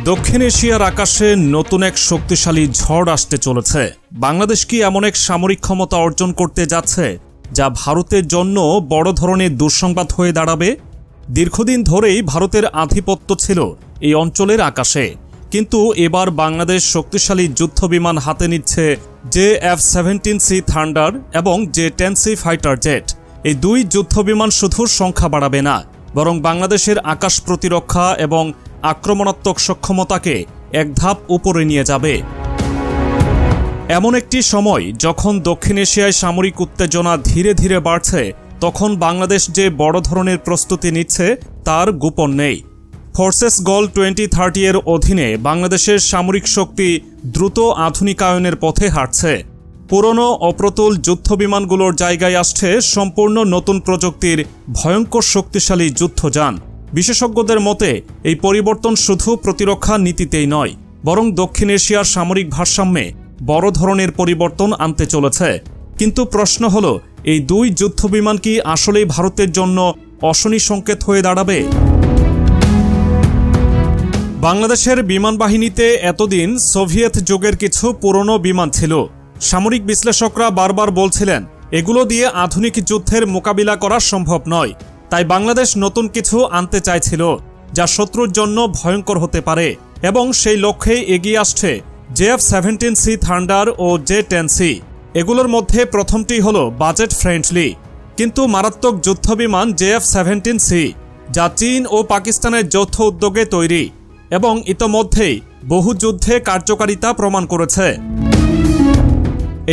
দক্ষিণ এশিয়ার আকাশে নতুন এক শক্তিশালী ঝড় আসতে চলেছে। বাংলাদেশ কি এমন এক সামরিক ক্ষমতা অর্জন করতে যাচ্ছে যা ভারতের জন্য বড় ধরনের দুঃসংবাদ হয়ে দাঁড়াবে? দীর্ঘদিন ধরেই ভারতের আধিপত্য ছিল এই অঞ্চলের আকাশে, কিন্তু এবার বাংলাদেশ শক্তিশালী যুদ্ধবিমান হাতে নিচ্ছে F-17C থান্ডার এবং J-10C ফাইটার জেট। এই দুই যুদ্ধবিমান শুধু সংখ্যা বাড়াবে না, বরং বাংলাদেশের আকাশ প্রতিরক্ষা এবং আক্রমণাত্মক সক্ষমতাকে এক ধাপ উপরে নিয়ে যাবে। এমন একটি সময় যখন দক্ষিণ এশিয়ায় সামরিক উত্তেজনা ধীরে ধীরে বাড়ছে, তখন বাংলাদেশ যে বড় ধরনের প্রস্তুতি নিচ্ছে তার গোপন নেই। ফোর্সেস গোল 2030 এর অধীনে বাংলাদেশের সামরিক শক্তি দ্রুত আধুনিকায়নের পথে হাঁটছে। পুরনো অপ্রতুল যুদ্ধবিমানগুলোর জায়গায় আসছে সম্পূর্ণ নতুন প্রযুক্তির ভয়ঙ্কর শক্তিশালী যুদ্ধযান। বিশেষজ্ঞদের মতে এই পরিবর্তন শুধু প্রতিরক্ষা নীতিতেই নয়, বরং দক্ষিণ এশিয়ার সামরিক ভারসাম্যে বড় ধরনের পরিবর্তন আনতে চলেছে। কিন্তু প্রশ্ন হলো, এই দুই যুদ্ধবিমান কি আসলেই ভারতের জন্য অশনি সংকেত হয়ে দাঁড়াবে? বাংলাদেশের বিমান বাহিনীতে এতদিন সোভিয়েত যুগের কিছু পুরনো বিমান ছিল। সামরিক বিশ্লেষকরা বারবার বলছিলেন এগুলো দিয়ে আধুনিক যুদ্ধের মোকাবিলা করা সম্ভব নয়। তাই বাংলাদেশ নতুন কিছু আনতে চাইছিল যা শত্রুর জন্য ভয়ঙ্কর হতে পারে, এবং সেই লক্ষ্যেই এগিয়ে আসছে F-17C থান্ডার ও J-10C। এগুলোর মধ্যে প্রথমটি হল বাজেট ফ্রেন্ডলি কিন্তু মারাত্মক যুদ্ধবিমান F-17C, যা চীন ও পাকিস্তানের যৌথ উদ্যোগে তৈরি এবং ইতোমধ্যেই বহু যুদ্ধে কার্যকারিতা প্রমাণ করেছে।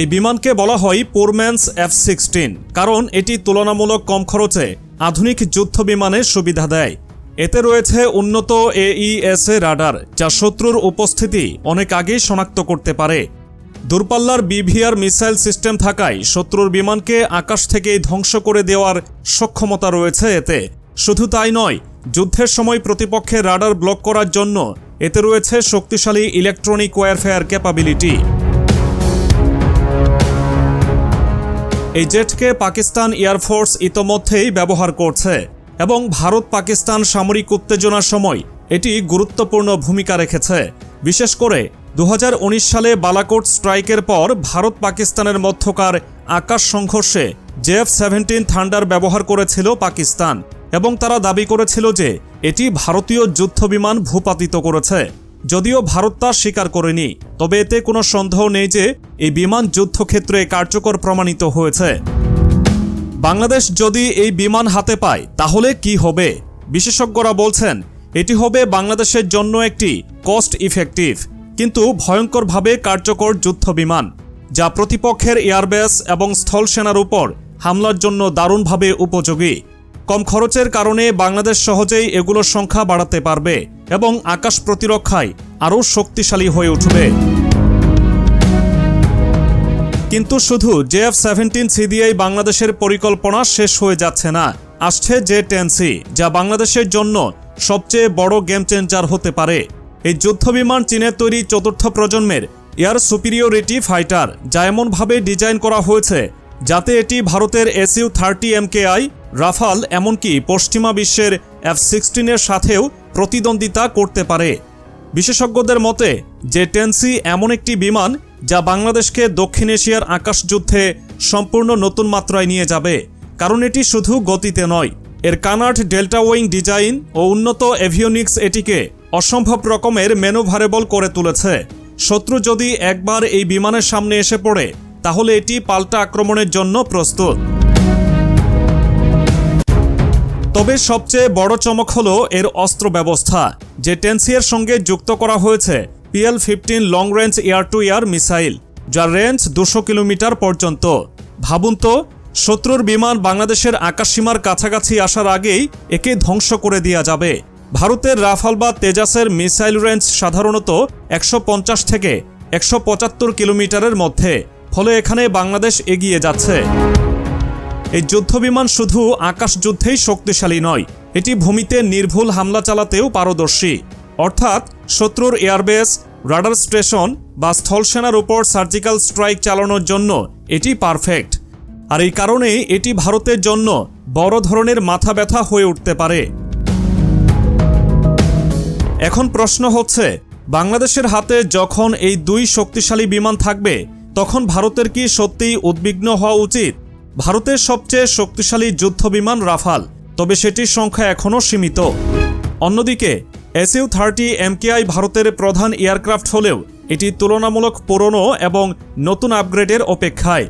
এই বিমানকে বলা হয় পোরম্যানস F-16, কারণ এটি তুলনামূলক কম খরচে আধুনিক যুদ্ধ বিমানের সুবিধা দেয়। এতে রয়েছে উন্নত AESA রাডার, যা শত্রুর উপস্থিতি অনেক আগেই শনাক্ত করতে পারে। দূরপাল্লার BVR মিসাইল সিস্টেম থাকায় শত্রুর বিমানকে আকাশ থেকেই ধ্বংস করে দেওয়ার সক্ষমতা রয়েছে এতে। শুধু তাই নয়, যুদ্ধের সময় প্রতিপক্ষের রাডার ব্লক করার জন্য এতে রয়েছে শক্তিশালী ইলেকট্রনিক ওয়ারফেয়ার ক্যাপাবিলিটি। এই জেটকে পাকিস্তান এয়ারফোর্স ইতোমধ্যেই ব্যবহার করছে এবং ভারত পাকিস্তান সামরিক উত্তেজনার সময় এটি গুরুত্বপূর্ণ ভূমিকা রেখেছে। বিশেষ করে 2019 সালে বালাকোট স্ট্রাইকের পর ভারত পাকিস্তানের মধ্যকার আকাশ সংঘর্ষে F-17 থান্ডার ব্যবহার করেছিল পাকিস্তান, এবং তারা দাবি করেছিল যে এটি ভারতীয় যুদ্ধবিমান ভূপাতিত করেছে। যদিও ভারত তা স্বীকার করেনি, তবে এতে কোনো সন্দেহ নেই যে এই বিমান যুদ্ধক্ষেত্রে কার্যকর প্রমাণিত হয়েছে। বাংলাদেশ যদি এই বিমান হাতে পায় তাহলে কি হবে? বিশেষজ্ঞরা বলছেন এটি হবে বাংলাদেশের জন্য একটি কস্ট ইফেক্টিভ কিন্তু ভয়ঙ্করভাবে কার্যকর যুদ্ধবিমান, যা প্রতিপক্ষের এয়ারবেস এবং স্থল সেনার উপর হামলার জন্য দারুণভাবে উপযোগী। কম খরচের কারণে বাংলাদেশ সহজেই এগুলোর সংখ্যা বাড়াতে পারবে এবং আকাশ প্রতিরক্ষায় আরও শক্তিশালী হয়ে উঠবে। কিন্তু শুধু F-17C দিয়েই বাংলাদেশের পরিকল্পনা শেষ হয়ে যাচ্ছে না। আসছে J-10C, যা বাংলাদেশের জন্য সবচেয়ে বড় গেম চেঞ্জার হতে পারে। এই যুদ্ধবিমান চীনের তৈরি চতুর্থ প্রজন্মের এয়ার সুপিরিয়রিটি ফাইটার, যা এমনভাবে ডিজাইন করা হয়েছে যাতে এটি ভারতের Su-30 MKI, রাফাল, এমনকি পশ্চিমা বিশ্বের F-16 এর সাথেও প্রতিদ্বন্দ্বিতা করতে পারে। বিশেষজ্ঞদের মতে J-10C এমন একটি বিমান যা বাংলাদেশকে দক্ষিণ এশিয়ার আকাশ যুদ্ধে সম্পূর্ণ নতুন মাত্রায় নিয়ে যাবে, কারণ এটি শুধু গতিতে নয়, এর কানাট ডেল্টা উইং ডিজাইন ও উন্নত এভিওনিক্স এটিকে অসম্ভব রকমের ম্যানুভারেবল করে তুলেছে। শত্রু যদি একবার এই বিমানের সামনে এসে পড়ে তাহলে এটি পাল্টা আক্রমণের জন্য প্রস্তুত। তবে সবচেয়ে বড় চমক হলো এর অস্ত্র ব্যবস্থা। J-10C এর সঙ্গে যুক্ত করা হয়েছে PL-15 long range air two air missile, যার রেঞ্জ 200 কিলোমিটার পর্যন্ত। ভাবুন তো, শত্রুর বিমান বাংলাদেশের আকাশসীমার কাছাকাছি আসার আগেই একে ধ্বংস করে দেওয়া যাবে। ভারতের রাফাল বা তেজাসের মিসাইল রেঞ্জ সাধারণত 150 থেকে 175 কিলোমিটারের মধ্যে, ফলে এখানে বাংলাদেশ এগিয়ে যাচ্ছে। এই যুদ্ধবিমান শুধু আকাশ যুদ্ধেই শক্তিশালী নয়, এটি ভূমিতে নির্ভুল হামলা চালাতেও পারদর্শী। অর্থাৎ শত্রুর এয়ারবেস, রাডার স্টেশন বা স্থলসেনার উপর সার্জিক্যাল স্ট্রাইক চালানোর জন্য এটি পারফেক্ট। আর এই কারণেই এটি ভারতের জন্য বড় ধরনের মাথা ব্যথা হয়ে উঠতে পারে। এখন প্রশ্ন হচ্ছে, বাংলাদেশের হাতে যখন এই দুই শক্তিশালী বিমান থাকবে তখন ভারতের কি সত্যিই উদ্বিগ্ন হওয়া উচিত? ভারতের সবচেয়ে শক্তিশালী যুদ্ধ বিমান রাফাল, তবে সেটির সংখ্যা এখনও সীমিত। অন্যদিকে SU-30 MKI ভারতের প্রধান এয়ারক্রাফট হলেও এটি তুলনামূলক পুরনো এবং নতুন আপগ্রেডের অপেক্ষায়।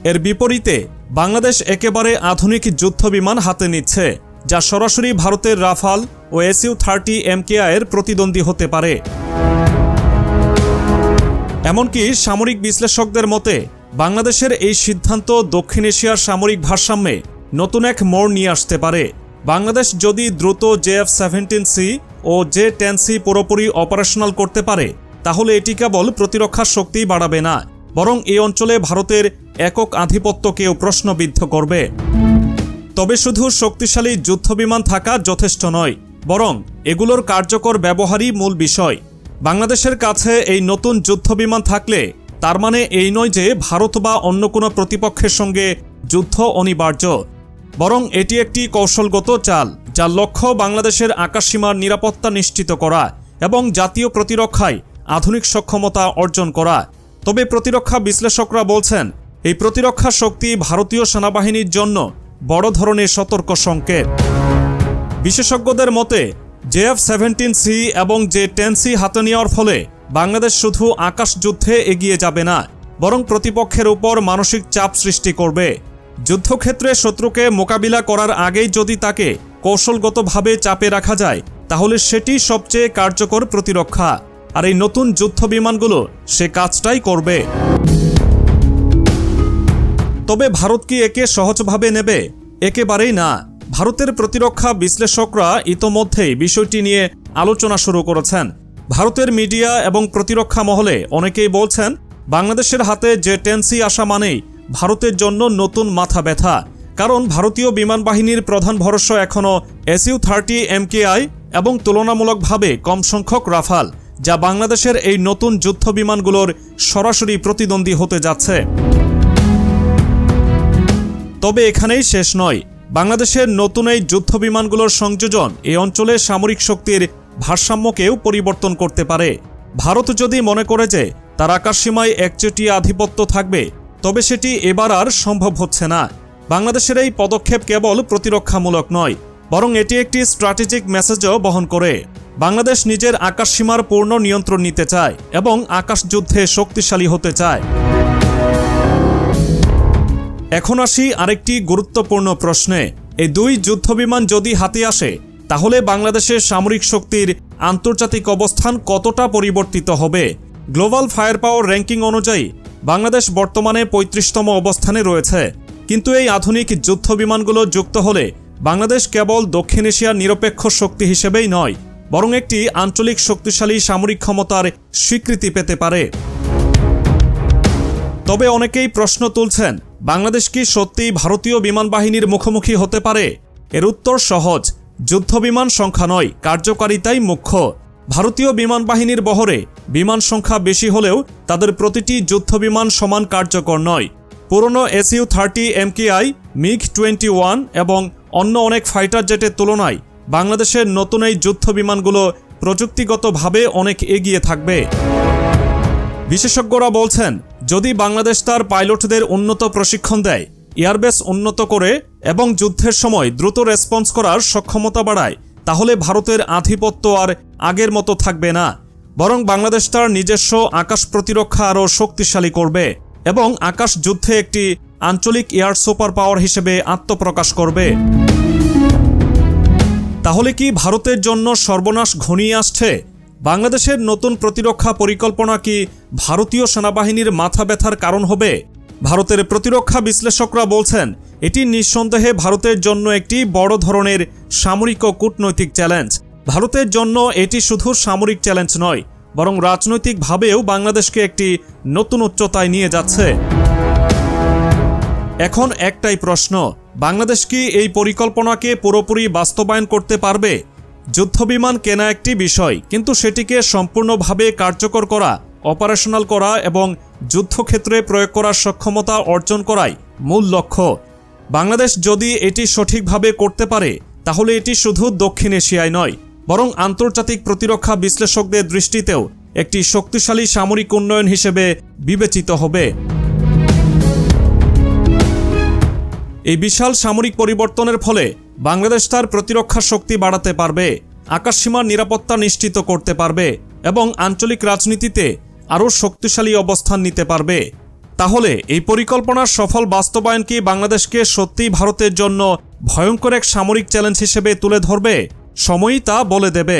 এর বিপরীতে বাংলাদেশ একেবারে আধুনিক যুদ্ধ বিমান হাতে নিচ্ছে, যা সরাসরি ভারতের রাফাল ও SU-30 MKI এর প্রতিদ্বন্দ্বী হতে পারে। এমনকি সামরিক বিশ্লেষকদের মতে বাংলাদেশের এই সিদ্ধান্ত দক্ষিণ এশিয়ার সামরিক ভারসাম্যে নতুন এক মোড় নিয়ে আসতে পারে। বাংলাদেশ যদি দ্রুত JF-17C ও J-10C পুরোপুরি অপারেশনাল করতে পারে তাহলে এটি কেবল প্রতিরক্ষা শক্তি বাড়াবে না, বরং এই অঞ্চলে ভারতের একক আধিপত্যকেও প্রশ্নবিদ্ধ করবে। তবে শুধু শক্তিশালী যুদ্ধবিমান থাকা যথেষ্ট নয়, বরং এগুলোর কার্যকর ব্যবহারই মূল বিষয়। বাংলাদেশের কাছে এই নতুন যুদ্ধবিমান থাকলে তার মানে এই নয় যে ভারত বা অন্য কোনো প্রতিপক্ষের সঙ্গে যুদ্ধ অনিবার্য, বরং এটি একটি কৌশলগত চাল, যার লক্ষ্য বাংলাদেশের আকাশসীমার নিরাপত্তা নিশ্চিত করা এবং জাতীয় প্রতিরক্ষায় আধুনিক সক্ষমতা অর্জন করা। তবে প্রতিরক্ষা বিশ্লেষকরা বলছেন, এই প্রতিরক্ষা শক্তি ভারতীয় সেনাবাহিনীর জন্য বড় ধরনের সতর্ক সংকেত। বিশেষজ্ঞদের মতে JF-17C এবং J-10C হাতে নেওয়ার ফলে বাংলাদেশ শুধু আকাশ যুদ্ধে এগিয়ে যাবে না, বরং প্রতিপক্ষের উপর মানসিক চাপ সৃষ্টি করবে। যুদ্ধক্ষেত্রে শত্রুকে মোকাবিলা করার আগেই যদি তাকে কৌশলগতভাবে চাপে রাখা যায় তাহলে সেটি সবচেয়ে কার্যকর প্রতিরক্ষা, আর এই নতুন যুদ্ধ বিমানগুলো সে কাজটাই করবে। তবে ভারত কি একে সহজভাবে নেবে? একেবারেই না। ভারতের প্রতিরক্ষা বিশ্লেষকরা ইতোমধ্যেই বিষয়টি নিয়ে আলোচনা শুরু করেছেন। ভারতের মিডিয়া এবং প্রতিরক্ষা মহলে অনেকেই বলছেন, বাংলাদেশের হাতে J-10C আসা মানেই ভারতের জন্য নতুন মাথা ব্যথা, কারণ ভারতীয় বিমান বাহিনীর প্রধান ভরসা এখনও SU-30 MKI এবং তুলনামূলকভাবে কম সংখ্যক রাফাল, যা বাংলাদেশের এই নতুন যুদ্ধ বিমানগুলোর সরাসরি প্রতিদ্বন্দ্বী হতে যাচ্ছে। তবে এখানেই শেষ নয়। বাংলাদেশের নতুন এই যুদ্ধ বিমানগুলোর সংযোজন এই অঞ্চলে সামরিক শক্তির ভারসাম্যকেও পরিবর্তন করতে পারে। ভারত যদি মনে করে যে তার আকাশসীমায় একচেটিয়া আধিপত্য থাকবে, তবে সেটি এবার আর সম্ভব হচ্ছে না। বাংলাদেশের এই পদক্ষেপ কেবল প্রতিরক্ষামূলক নয়, বরং এটি একটি স্ট্র্যাটেজিক মেসেজও বহন করে। বাংলাদেশ নিজের আকাশসীমার পূর্ণ নিয়ন্ত্রণ নিতে চায় এবং আকাশ যুদ্ধে শক্তিশালী হতে চায়। এখন আসি আরেকটি গুরুত্বপূর্ণ প্রশ্নে। এই দুই যুদ্ধবিমান যদি হাতে আসে তাহলে বাংলাদেশের সামরিক শক্তির আন্তর্জাতিক অবস্থান কতটা পরিবর্তিত হবে? গ্লোবাল ফায়ার পাওয়ার র্যাঙ্কিং অনুযায়ী বাংলাদেশ বর্তমানে 35তম অবস্থানে রয়েছে। কিন্তু এই আধুনিক যুদ্ধবিমানগুলো যুক্ত হলে বাংলাদেশ কেবল দক্ষিণ এশিয়ার নিরপেক্ষ শক্তি হিসেবেই নয়, বরং একটি আঞ্চলিক শক্তিশালী সামরিক ক্ষমতার স্বীকৃতি পেতে পারে। তবে অনেকেই প্রশ্ন তুলছেন, বাংলাদেশ কি সত্যিই ভারতীয় বিমান বাহিনীর মুখোমুখি হতে পারে? এর উত্তর সহজ, যুদ্ধবিমান সংখ্যা নয়, কার্যকারিতাই মুখ্য। ভারতীয় বিমান বাহিনীর বহরে বিমান সংখ্যা বেশি হলেও তাদের প্রতিটি যুদ্ধবিমান সমান কার্যকর নয়। পুরনো SU-30 MKI, MiG-21 এবং অন্য অনেক ফাইটার জেটের তুলনায় বাংলাদেশের নতুন এই যুদ্ধবিমানগুলো প্রযুক্তিগতভাবে অনেক এগিয়ে থাকবে। বিশেষজ্ঞরা বলছেন, যদি বাংলাদেশ তার পাইলটদের উন্নত প্রশিক্ষণ দেয়, এয়ারবেস উন্নত করে এবং যুদ্ধের সময় দ্রুত রেসপন্স করার সক্ষমতা বাড়ায়, তাহলে ভারতের আধিপত্য আর আগের মতো থাকবে না, বরং বাংলাদেশ তার নিজস্ব আকাশ প্রতিরক্ষা আরও শক্তিশালী করবে এবং আকাশ যুদ্ধে একটি আঞ্চলিক এয়ার সুপার পাওয়ার হিসেবে আত্মপ্রকাশ করবে। তাহলে কি ভারতের জন্য সর্বনাশ ঘনিয়ে আসছে? বাংলাদেশের নতুন প্রতিরক্ষা পরিকল্পনা কি ভারতীয় সেনাবাহিনীর মাথা ব্যথার কারণ হবে? ভারতের প্রতিরক্ষা বিশ্লেষকরা বলছেন, এটি নিঃসন্দেহে ভারতের জন্য একটি বড় ধরনের সামরিক ও কূটনৈতিক চ্যালেঞ্জ। ভারতের জন্য এটি শুধু সামরিক চ্যালেঞ্জ নয়, বরং রাজনৈতিকভাবেও বাংলাদেশকে একটি নতুন উচ্চতায় নিয়ে যাচ্ছে। এখন একটাই প্রশ্ন, বাংলাদেশ কি এই পরিকল্পনাকে পুরোপুরি বাস্তবায়ন করতে পারবে? যুদ্ধবিমান কেনা একটি বিষয়, কিন্তু সেটিকে সম্পূর্ণভাবে কার্যকর করা, অপারেশনাল করা এবং যুদ্ধক্ষেত্রে প্রয়োগ করার সক্ষমতা অর্জন করাই মূল লক্ষ্য। বাংলাদেশ যদি এটি সঠিকভাবে করতে পারে তাহলে এটি শুধু দক্ষিণ এশিয়ায় নয়, বরং আন্তর্জাতিক প্রতিরক্ষা বিশ্লেষকদের দৃষ্টিতেও একটি শক্তিশালী সামরিক উন্নয়ন হিসেবে বিবেচিত হবে। এই বিশাল সামরিক পরিবর্তনের ফলে বাংলাদেশ তার প্রতিরক্ষা শক্তি বাড়াতে পারবে, আকাশসীমার নিরাপত্তা নিশ্চিত করতে পারবে এবং আঞ্চলিক রাজনীতিতে আরও শক্তিশালী অবস্থান নিতে পারবে। তাহলে এই পরিকল্পনার সফল বাস্তবায়ন কি বাংলাদেশকে সত্যিই ভারতের জন্য ভয়ঙ্কর এক সামরিক চ্যালেঞ্জ হিসেবে তুলে ধরবে? সময়ই তা বলে দেবে।